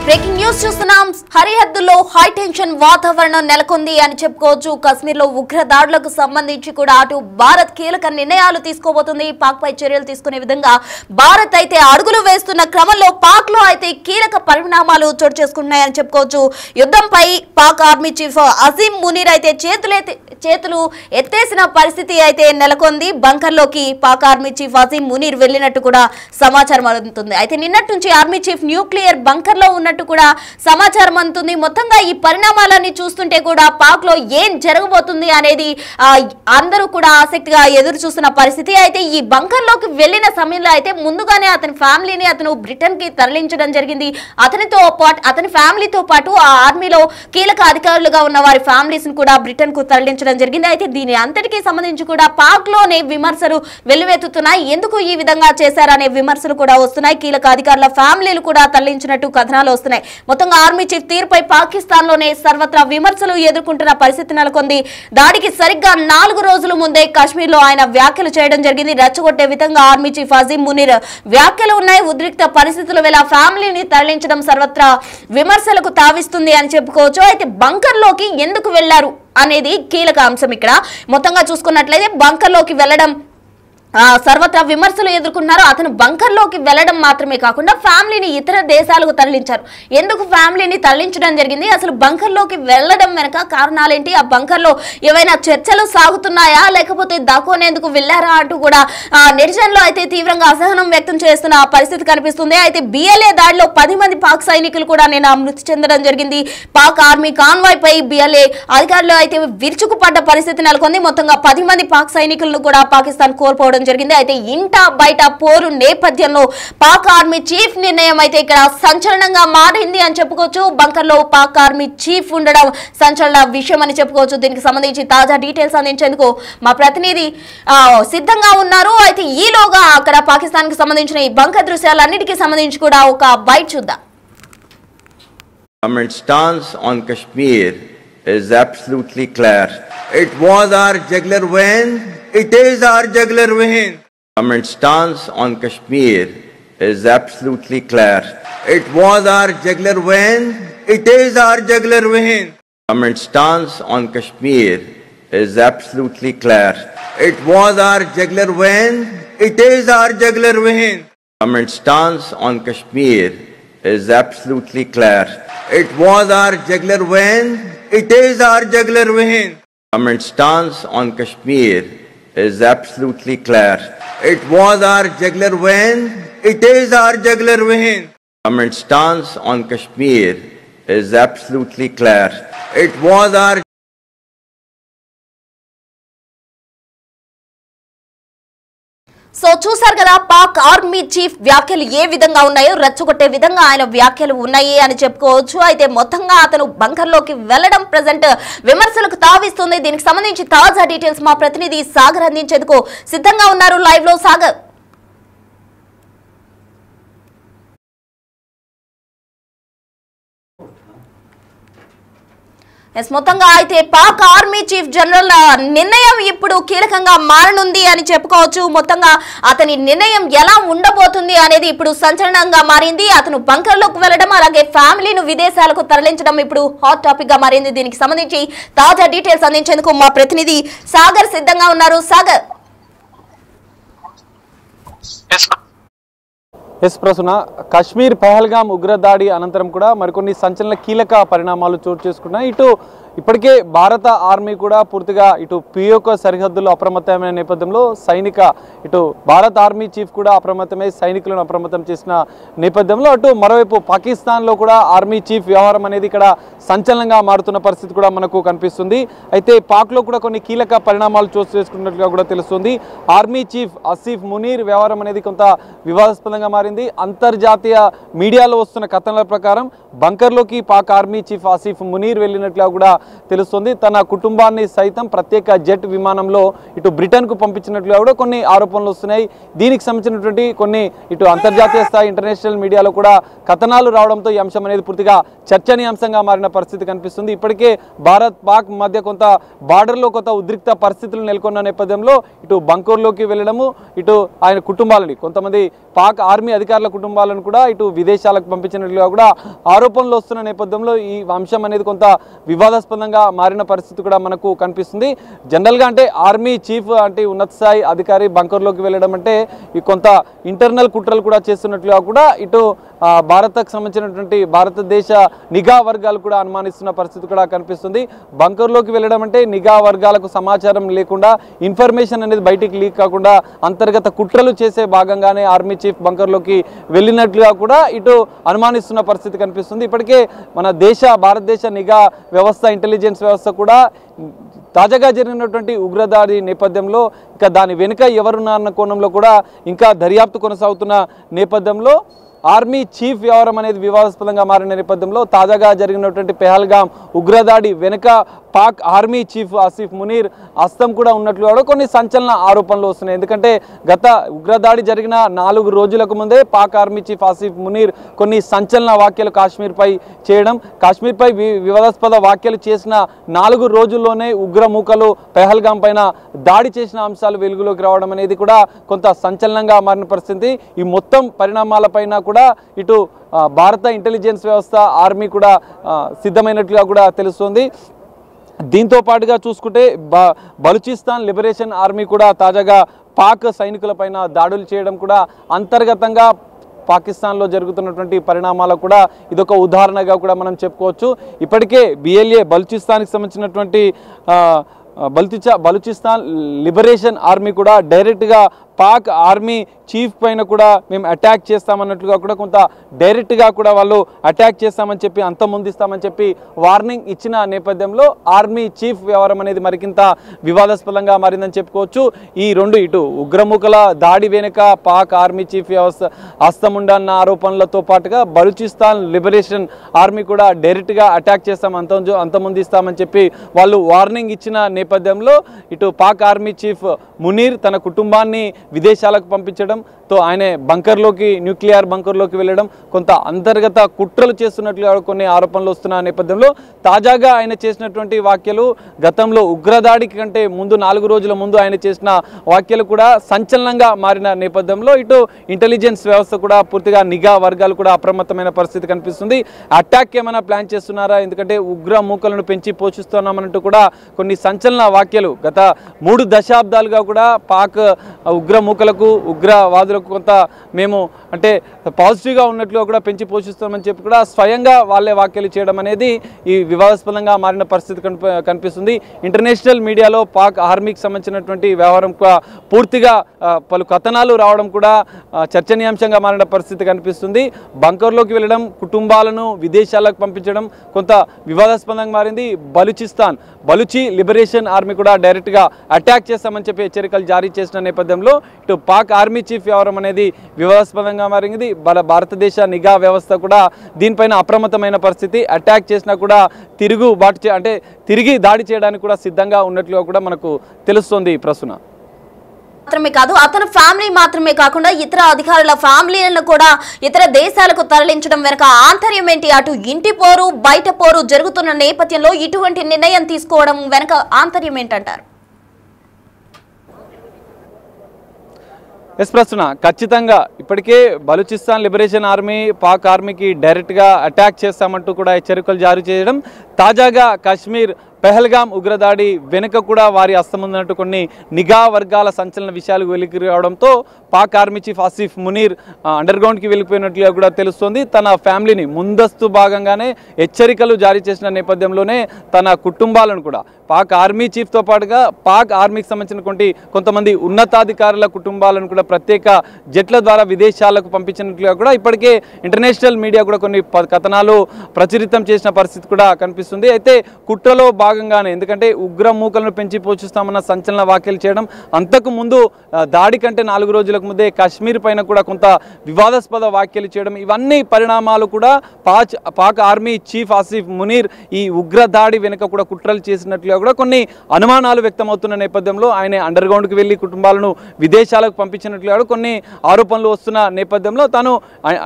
Breaking news చూస్తున్నాం. హరిహద్దులో high tension వాతావరణం నెలకొంది అని చెప్పుకోవచ్చు. కశ్మీర్లో ఉగ్ర దాడులకు సంబంధించి కూడా అటు భారత్ కీలక నిర్ణయాలు తీసుకోబోతుంది. పాక్ పై చర్యలు తీసుకునే విధంగా భారత్ అయితే అడుగులు వేస్తున్న క్రమంలో పాక్ లో అయితే కీలక పరిణామాలు చోటు చేసుకుంటున్నాయని చెప్పుకోవచ్చు. యుద్ధంపై పాక్ ఆర్మీ చీఫ్ అజీం మునీర్ అయితే చేతులు ఎత్తేసిన పరిస్థితి అయితే నెలకొంది. బంకర్లోకి పాక్ ఆర్మీ చీఫ్ అజీం మునీర్ వెళ్లినట్టు కూడా సమాచారం అందుతుంది. అయితే నిన్నటి నుంచి ఆర్మీ చీఫ్ న్యూక్లియర్ బంకర్ లో ఉన్నట్టు కూడా సమాచారం అందుతుంది. మొత్తంగా ఈ పరిణామాలన్నీ చూస్తుంటే కూడా పాక్ లో ఏం జరగబోతుంది అనేది అందరూ కూడా ఆసక్తిగా ఎదురు చూస్తున్న పరిస్థితి. అయితే ఈ బంకర్ లోకి వెళ్లిన సమయంలో అయితే ముందుగానే అతని ఫ్యామిలీని అతను బ్రిటన్ కి తరలించడం జరిగింది. అతని ఫ్యామిలీతో పాటు ఆ ఆర్మీలో కీలక అధికారులుగా ఉన్న వారి ఫ్యామిలీస్ ను కూడా బ్రిటన్ కు తరలించడం జరిగింది. అయితే దీని అంతటికీ సంబంధించి కూడా పాక్ లోనే విమర్శలు వెల్లువెత్తుతున్నాయి. ఎందుకు ఈ విధంగా చేశారనే విమర్శలు కూడా వస్తున్నాయి. కీలక అధికారుల ఫ్యామిలీలు కూడా తరలించినట్టు కథనాలు వస్తున్నాయి. మొత్తంగా ఆర్మీ చీఫ్ తీరుపై పాకిస్తాన్ లోనే సర్వత్రా విమర్శలు ఎదుర్కొంటున్న పరిస్థితి నెలకొంది. దాడికి సరిగ్గా 4 రోజుల ముందే కాశ్మీర్ లో ఆయన వ్యాఖ్యలు చేయడం జరిగింది. రెచ్చగొట్టే విధంగా ఆర్మీ చీఫ్ అజీం మునీర్ వ్యాఖ్యలు ఉన్నాయి. ఉద్రిక్త పరిస్థితుల వేళ ఫ్యామిలీని తరలించడం సర్వత్రా విమర్శలకు తావిస్తుంది అని చెప్పుకోవచ్చు. అయితే బంకర్ లోకి ఎందుకు వెళ్లారు అనేది కీలక అంశం. ఇక్కడ మొత్తంగా చూసుకున్నట్లయితే బంకర్ లోకి వెళ్లడం సర్వత్రా విమర్శలు ఎదుర్కొన్నారు. అతను బంకర్ లోకి వెళ్లడం మాత్రమే కాకుండా ఫ్యామిలీని ఇతర దేశాలకు తరలించారు. ఎందుకు ఫ్యామిలీని తరలించడం జరిగింది, అసలు బంకర్ లోకి వెళ్లడం వెనక కారణాలేంటి, ఆ బంకర్ లో ఏవైనా చర్చలు సాగుతున్నాయా లేకపోతే దాక్కునేందుకు వెళ్లారా అంటూ కూడా నెటిజన్లు అయితే తీవ్రంగా అసహనం వ్యక్తం చేస్తున్న పరిస్థితి కనిపిస్తుంది. అయితే బిఎల్ఏ దాడిలో 10 మంది పాక్ సైనికులు కూడా నిన్న మృతి చెందడం జరిగింది. పాక్ ఆర్మీ కాన్వాయ్ పై బిఎల్ఏ అధికారులు అయితే విరుచుకుపడ్డ పరిస్థితి నెలకొంది. మొత్తంగా 10 మంది పాక్ సైనికులను కూడా పాకిస్తాన్ కోల్పోవడం జరిగింది. అయితే ఇంట బయట పోరు నేపథ్యంలో పాక్ ఆర్మీ చీఫ్ నిర్ణయం అయితే ఇక్కడ సంచలనంగా మారింది అని చెప్పుకోవచ్చు. బంకర్ లో పాక్ ఆర్మీ చీఫ్ ఉండడం సంచలన విషయం అని చెప్పుకోవచ్చు. దీనికి సంబంధించి తాజా డీటెయిల్స్ అందించేందుకు మా ప్రతినిధి సిద్ధంగా ఉన్నారు. అయితే ఈలోగా అక్కడ పాకిస్తాన్ కి సంబంధించిన ఈ బంకర్ దృశ్యాలన్నిటికీ సంబంధించి కూడా ఒక బైట్ చూద్దాం. Government stance on Kashmir is absolutely clear. It was our jugular vein. It is our jugular vein. Government stance on Kashmir is absolutely clear. It was our jugular vein. It is our jugular vein. Government stance on Kashmir is absolutely clear. It was our jugular vein. It is our jugular vein. Government stance on Kashmir is absolutely clear. It was our jugular vein. It is our jugular vein. Government stance on Kashmir is absolutely clear. It was our jugular vein. It is our jugular vein. Government stance on Kashmir is absolutely clear. It was our so చూసారు కదా Pak army chief వ్యాఖ్యలు ఏ విధంగా ఉన్నాయో, రెచ్చగొట్టే విధంగా ఆయన వ్యాఖ్యలు ఉన్నాయి అని చెప్పుకోవచ్చు. అయితే మొత్తంగా అతను బంకర్ లోకి వెళ్లడం ప్రెజెంట్ విమర్శలకు తావిస్తుంది. దీనికి సంబంధించి తాజా డీటెయిల్స్ మా ప్రతినిధి సాగర్ అందించేందుకు సిద్ధంగా ఉన్నారు. లైవ్ లో సాగర్. మొత్తంగా అయితే పాక్ ఆర్మీ చీఫ్ జనరల్ నిర్ణయం ఇప్పుడు కీలకంగా మారనుంది అని చెప్పుకోవచ్చు. మొత్తంగా అతని నిర్ణయం ఎలా ఉండబోతుంది అనేది ఇప్పుడు సంచలనంగా మారింది. అతను బంకర్ లోకి వెళ్లడం, అలాగే ఫ్యామిలీను విదేశాలకు తరలించడం ఇప్పుడు హాట్ టాపిక్ గా మారింది. దీనికి సంబంధించి తాజా డీటెయిల్స్ అందించేందుకు మా ప్రతినిధి సాగర్ సిద్ధంగా ఉన్నారు. సాగర్. ప్రసన్న, కాశ్మీర్ పహల్గామ్ ఉగ్రదాడి అనంతరం కూడా మరికొన్ని సంచలన కీలక పరిణామాలు చోటు చేసుకున్నాయి. ఇప్పటికే భారత ఆర్మీ కూడా పూర్తిగా పిఓక సరిహద్దులో అప్రమత్తమైన నేపథ్యంలో భారత ఆర్మీ చీఫ్ కూడా అప్రమత్తమై సైనికులను అప్రమత్తం చేసిన నేపథ్యంలో మరోవైపు పాకిస్తాన్లో కూడా ఆర్మీ చీఫ్ వ్యవహారం అనేది ఇక్కడ సంచలనంగా మారుతున్న పరిస్థితి కూడా మనకు కనిపిస్తుంది. అయితే పాక్లో కూడా కొన్ని కీలక పరిణామాలు చోటు చేసుకున్నట్లుగా కూడా తెలుస్తుంది. ఆర్మీ చీఫ్ అసీఫ్ మునీర్ వ్యవహారం అనేది కొంత వివాదాస్పదంగా మారింది. అంతర్జాతీయ మీడియాలో వస్తున్న కథనాల ప్రకారం బంకర్లోకి పాక్ ఆర్మీ చీఫ్ ఆసిఫ్ మునీర్ వెళ్ళినట్లుగా కూడా తెలుస్తుంది. తన కుటుంబాన్ని సైతం ప్రత్యేక జెట్ విమానంలో ఇటు బ్రిటన్కు పంపించినట్లుగా కూడా కొన్ని ఆరోపణలు వస్తున్నాయి. దీనికి సంబంధించినటువంటి కొన్ని ఇటు అంతర్జాతీయ స్థాయి ఇంటర్నేషనల్ మీడియాలో కూడా కథనాలు రావడంతో ఈ అంశం అనేది పూర్తిగా చర్చనీయాంశంగా మారిన పరిస్థితి కనిపిస్తుంది. ఇప్పటికే భారత్ పాక్ మధ్య కొంత బార్డర్లో కొంత ఉద్రిక్త పరిస్థితులు నెలకొన్న నేపథ్యంలో ఇటు బంకూర్లోకి వెళ్ళడము, ఇటు ఆయన కుటుంబాలని కొంతమంది పాక్ ఆర్మీ అధికారుల కుటుంబాలను కూడా ఇటు విదేశాలకు పంపించినట్లుగా కూడా ఆరోపణలు వస్తున్న నేపథ్యంలో ఈ అంశం అనేది కొంత వివాదాస్పదంగా మారిన పరిస్థితి కూడా మనకు కనిపిస్తుంది. జనరల్గా అంటే ఆర్మీ చీఫ్ అంటే ఉన్నత స్థాయి అధికారి బంకర్లోకి వెళ్ళడం అంటే ఈ కొంత ఇంటర్నల్ కుట్రలు కూడా చేస్తున్నట్లుగా కూడా ఇటు భారత్కు సంబంధించినటువంటి భారతదేశ నిఘా వర్గాలు కూడా అనుమానిస్తున్న పరిస్థితి కూడా కనిపిస్తుంది. బంకర్లోకి వెళ్ళడం అంటే నిఘా వర్గాలకు సమాచారం లేకుండా ఇన్ఫర్మేషన్ అనేది బయటికి లీక్ కాకుండా అంతర్గత కుట్రలు చేసే భాగంగానే ఆర్మీ చీఫ్ బంకర్లోకి వెళ్ళినట్లుగా కూడా ఇటు అనుమానిస్తున్న పరిస్థితి కనిపిస్తుంది. ఇప్పటికే మన భారతదేశ నిఘా వ్యవస్థ ఇంటెలిజెన్స్ వ్యవస్థ కూడా తాజాగా జరిగినటువంటి ఉగ్రదాడి నేపథ్యంలో ఇంకా దాని వెనుక ఎవరున్నారన్న కోణంలో కూడా ఇంకా దర్యాప్తు కొనసాగుతున్న నేపథ్యంలో ఆర్మీ చీఫ్ వ్యవహారం అనేది వివాదాస్పదంగా మారిన నేపథ్యంలో తాజాగా జరిగినటువంటి పెహల్గాం ఉగ్రదాడి వెనుక పాక్ ఆర్మీ చీఫ్ ఆసిఫ్ మునీర్ హస్తం కూడా ఉన్నట్లు కూడా కొన్ని సంచలన ఆరోపణలు వస్తున్నాయి. ఎందుకంటే గత ఉగ్రదాడి జరిగిన 4 రోజులకు ముందే పాక్ ఆర్మీ చీఫ్ ఆసిఫ్ మునీర్ కొన్ని సంచలన వ్యాఖ్యలు కాశ్మీర్పై చేయడం, కాశ్మీర్పై వివాదాస్పద వ్యాఖ్యలు చేసిన 4 రోజుల్లోనే ఉగ్రమూకలు పెహల్గాం పైన దాడి చేసిన అంశాలు వెలుగులోకి రావడం అనేది కూడా కొంత సంచలనంగా మారిన పరిస్థితి. ఈ మొత్తం పరిణామాలపైన కూడా ఇటు భారత ఇంటెలిజెన్స్ వ్యవస్థ ఆర్మీ కూడా సిద్ధమైనట్లుగా కూడా తెలుస్తుంది. దీంతో పాటుగా చూసుకుంటే బలూచిస్తాన్ లిబరేషన్ ఆర్మీ కూడా తాజాగా పాక్ సైనికులపైన దాడులు చేయడం కూడా అంతర్గతంగా పాకిస్తాన్లో జరుగుతున్నటువంటి పరిణామాలకు కూడా ఇదొక ఉదాహరణగా కూడా మనం చెప్పుకోవచ్చు. ఇప్పటికే BLA బలూచిస్తాన్కి సంబంధించినటువంటి బలూచిస్తాన్ లిబరేషన్ ఆర్మీ కూడా డైరెక్ట్గా పాక్ ఆర్మీ చీఫ్ పైన కూడా మేము అటాక్ చేస్తామన్నట్లుగా కూడా కొంత డైరెక్ట్గా కూడా వాళ్ళు అటాక్ చేస్తామని చెప్పి అంతమొందిస్తామని చెప్పి వార్నింగ్ ఇచ్చిన నేపథ్యంలో ఆర్మీ చీఫ్ వ్యవహారం అనేది మరికింత వివాదాస్పదంగా మారిందని చెప్పుకోవచ్చు. ఈ రెండు ఇటు ఉగ్రముఖల దాడి వెనుక పాక్ ఆర్మీ చీఫ్ వ్యవస్థ హస్తముండన్న ఆరోపణలతో పాటుగా బలూచిస్తాన్ లిబరేషన్ ఆర్మీ కూడా డైరెక్ట్గా అటాక్ చేస్తాం అంతమొందిస్తామని చెప్పి వాళ్ళు వార్నింగ్ ఇచ్చిన నేపథ్యంలో ఇటు పాక్ ఆర్మీ చీఫ్ మునీర్ తన కుటుంబాన్ని విదేశాలకు పంపించడంతో ఆయన న్యూక్లియర్ బంకర్లోకి వెళ్ళడం కొంత అంతర్గత కుట్రలు చేస్తున్నట్లుగా కొన్ని ఆరోపణలు వస్తున్న నేపథ్యంలో తాజాగా ఆయన చేసినటువంటి వ్యాఖ్యలు గతంలో ఉగ్రదాడికి కంటే ముందు 4 రోజుల ముందు ఆయన చేసిన వ్యాఖ్యలు కూడా సంచలనంగా మారిన నేపథ్యంలో ఇటు ఇంటెలిజెన్స్ వ్యవస్థ కూడా పూర్తిగా నిఘా వర్గాలు కూడా అప్రమత్తమైన పరిస్థితి కనిపిస్తుంది. అటాక్ ఏమైనా ప్లాన్ చేస్తున్నారా, ఎందుకంటే ఉగ్ర మూకలను పెంచి పోషిస్తున్నామన్నట్టు కూడా కొన్ని సంచలన వ్యాఖ్యలు గత 3 దశాబ్దాలుగా కూడా పాక్ ఉగ్రమూకలకు ఉగ్రవాదులకు కొంత మేము అంటే పాజిటివ్గా ఉన్నట్లుగా కూడా పెంచి పోషిస్తామని చెప్పి కూడా స్వయంగా వాళ్ళే వ్యాఖ్యలు చేయడం అనేది ఈ వివాదాస్పదంగా మారిన పరిస్థితి కనిపిస్తుంది. ఇంటర్నేషనల్ మీడియాలో పాక్ ఆర్మీకి సంబంధించినటువంటి వ్యవహారం పూర్తిగా పలు కథనాలు రావడం కూడా చర్చనీయాంశంగా మారిన పరిస్థితి కనిపిస్తుంది. బంకర్లోకి వెళ్ళడం, కుటుంబాలను విదేశాలకు పంపించడం కొంత వివాదాస్పదంగా మారింది. బలూచి లిబరేషన్ ఆర్మీ కూడా డైరెక్ట్గా అటాక్ చేస్తామని చెప్పి హెచ్చరికలు జారీ చేసిన నేపథ్యంలో ఇటు పాక్ ఆర్మీ చీఫ్ వ్యవహారం అనేది వివాదాస్పదంగా మారింది. భారతదేశ నిఘా వ్యవస్థ కూడా దీనిపైన అప్రమత్తమైన పరిస్థితి. అటాక్ చేసినా కూడా తిరిగి దాడి చేయడానికి కూడా సిద్ధంగా ఉన్నట్లుగా కూడా మనకు తెలుస్తోంది. ప్రస్తుతం మాత్రమే కాదు, అతని ఫ్యామిలీ మాత్రమే కాకుండా ఇతర అధికారుల ఫ్యామిలీలను కూడా ఇతర దేశాలకు తరలించడం వెనుక ఆంతర్యం ఏంటి? అటు ఇంటి పోరు బయట పోరు జరుగుతున్న నేపథ్యంలో ఇటువంటి నిర్ణయం తీసుకోవడం వెనుక ఆంతర్యం ఏంటంటారు? ప్రస్తుతం ఖచ్చితంగా ఇప్పటికే బలూచిస్తాన్ లిబరేషన్ ఆర్మీ పాక్ ఆర్మీకి డైరెక్ట్గా అటాక్ చేస్తామంటూ కూడా హెచ్చరికలు జారీ చేయడం, తాజాగా కాశ్మీర్ పెహల్గాం ఉగ్రదాడి వెనుక కూడా వారి హస్తముందన్నట్టు కొన్ని నిఘా వర్గాల సంచలన విషయాలు వెలికి రావడంతో పాక్ ఆర్మీ చీఫ్ ఆసిఫ్ మునీర్ అండర్గ్రౌండ్కి వెళ్ళిపోయినట్లుగా కూడా తెలుస్తోంది. తన ఫ్యామిలీని ముందస్తు భాగంగానే హెచ్చరికలు జారీ చేసిన నేపథ్యంలోనే తన కుటుంబాలను కూడా పాక్ ఆర్మీ చీఫ్తో పాటుగా పాక్ ఆర్మీకి సంబంధించినటువంటి కొంతమంది ఉన్నతాధికారుల కుటుంబాలను కూడా ప్రత్యేక జట్ల ద్వారా విదేశాలకు పంపించినట్లుగా కూడా ఇప్పటికే ఇంటర్నేషనల్ మీడియా కూడా కొన్ని కథనాలు ప్రచురితం చేసిన పరిస్థితి కూడా కనిపిస్తుంది. అయితే కుట్రలో భాగంగానే ఎందుకంటే ఉగ్ర మూకలను పెంచి పోషిస్తామన్న సంచలన వ్యాఖ్యలు చేయడం, అంతకు ముందు దాడి కంటే 4 రోజులకు ముందే కాశ్మీర్ పైన కూడా కొంత వివాదాస్పద వ్యాఖ్యలు చేయడం, ఇవన్నీ పరిణామాలు కూడా పాక్ ఆర్మీ చీఫ్ ఆసిఫ్ మునీర్ ఈ ఉగ్ర దాడి వెనుక కూడా కుట్రలు చేసినట్లుగా కూడా కొన్ని అనుమానాలు వ్యక్తమవుతున్న నేపథ్యంలో ఆయన అండర్ గ్రౌండ్కి వెళ్ళి కుటుంబాలను విదేశాలకు పంపించినట్లుగా కొన్ని ఆరోపణలు వస్తున్న నేపథ్యంలో తాను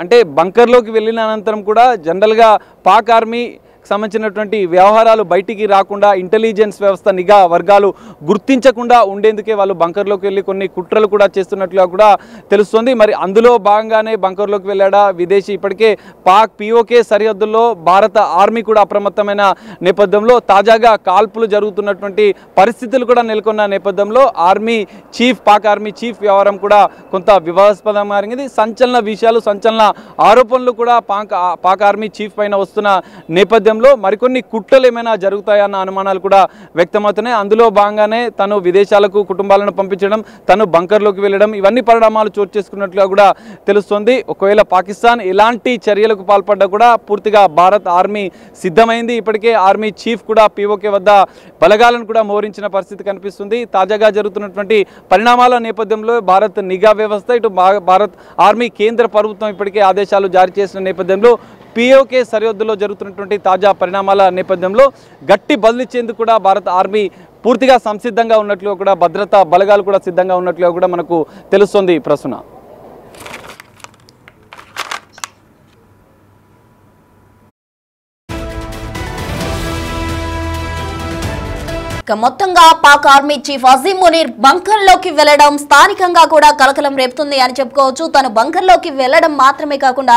అంటే బంకర్లోకి వెళ్ళిన అనంతరం కూడా జనరల్గా పాక్ ఆర్మీ సంబంధించినటువంటి వ్యవహారాలు బయటికి రాకుండా ఇంటెలిజెన్స్ వ్యవస్థ నిఘా వర్గాలు గుర్తించకుండా ఉండేందుకే వాళ్ళు బంకర్లోకి వెళ్ళి కొన్ని కుట్రలు కూడా చేస్తున్నట్లుగా కూడా తెలుస్తుంది. మరి అందులో భాగంగానే బంకర్లోకి వెళ్ళాడా విదేశీ? ఇప్పటికే పాక్ పిఓకే సరిహద్దుల్లో భారత ఆర్మీ కూడా అప్రమత్తమైన నేపథ్యంలో తాజాగా కాల్పులు జరుగుతున్నటువంటి పరిస్థితులు కూడా నెలకొన్న నేపథ్యంలో పాక్ ఆర్మీ చీఫ్ వ్యవహారం కూడా కొంత వివాదాస్పదంగా మారింది. సంచలన విషయాలు, సంచలన ఆరోపణలు కూడా పాక్ ఆర్మీ చీఫ్ పైన వస్తున్న నేపథ్యం మరికొన్ని కుట్రలు ఏమైనా జరుగుతాయన్న అనుమానాలు కూడా వ్యక్తమవుతున్నాయి. అందులో భాగంగానే తను విదేశాలకు కుటుంబాలను పంపించడం, తను బంకర్లోకి వెళ్ళడం, ఇవన్నీ పరిణామాలు చోటు చేసుకున్నట్లుగా కూడా తెలుస్తోంది. ఒకవేళ పాకిస్తాన్ ఎలాంటి చర్యలకు పాల్పడ్డా కూడా పూర్తిగా భారత్ ఆర్మీ సిద్ధమైంది. ఇప్పటికే ఆర్మీ చీఫ్ కూడా పిఓకే వద్ద బలగాలను కూడా మోహరించిన పరిస్థితి కనిపిస్తుంది. తాజాగా జరుగుతున్నటువంటి పరిణామాల నేపథ్యంలో భారత్ నిఘా వ్యవస్థ, ఇటు భారత్ ఆర్మీ కేంద్ర ప్రభుత్వం ఇప్పటికే ఆదేశాలు జారీ చేసిన నేపథ్యంలో పిఓకే సరిహద్దులో జరుగుతున్నటువంటి తాజా పరిణామాల నేపథ్యంలో గట్టి బదిలిచ్చేందుకు కూడా భారత ఆర్మీ పూర్తిగా సంసిద్ధంగా ఉన్నట్లుగా కూడా భద్రతా బలగాలు కూడా సిద్ధంగా ఉన్నట్లుగా కూడా మనకు తెలుస్తుంది. ప్రసన్న, మొత్తంగా Pak army chief Azeem Munir bunker లోకి వెళ్లడం స్థానికంగా కూడా కలకలం రేపుతుంది అని చెప్పుకోవచ్చు. తను బంకర్ లోకి వెళ్లడం మాత్రమే కాకుండా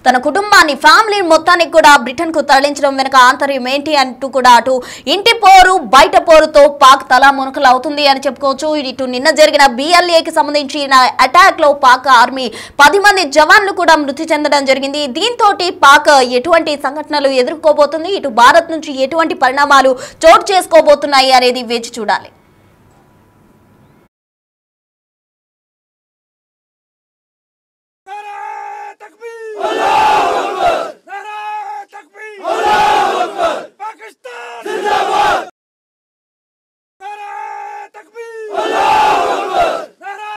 తన కుటుంబాన్ని, ఫ్యామిలీ మొత్తానికి కూడా బ్రిటన్ కు తరలించడం వెనుక ఆంతర్యం ఏంటి అంటూ కూడా అటు ఇంటి పోరు బయట పోరుతో పాక్ తలా మునకలు అవుతుంది అని చెప్పుకోవచ్చు. ఇటు నిన్న జరిగిన BLAకి సంబంధించిన అటాక్ లో పాక్ ఆర్మీ 10 మంది జవాన్లు కూడా మృతి చెందడం జరిగింది. దీంతో పాక్ ఎటువంటి సంఘటనలు ఎదుర్కోబోతుంది, ఇటు భారత్ నుంచి ఎటువంటి పరిణామాలు చోటు చేసుకోబోతున్నాయి అనేది వేచి చూడాలి.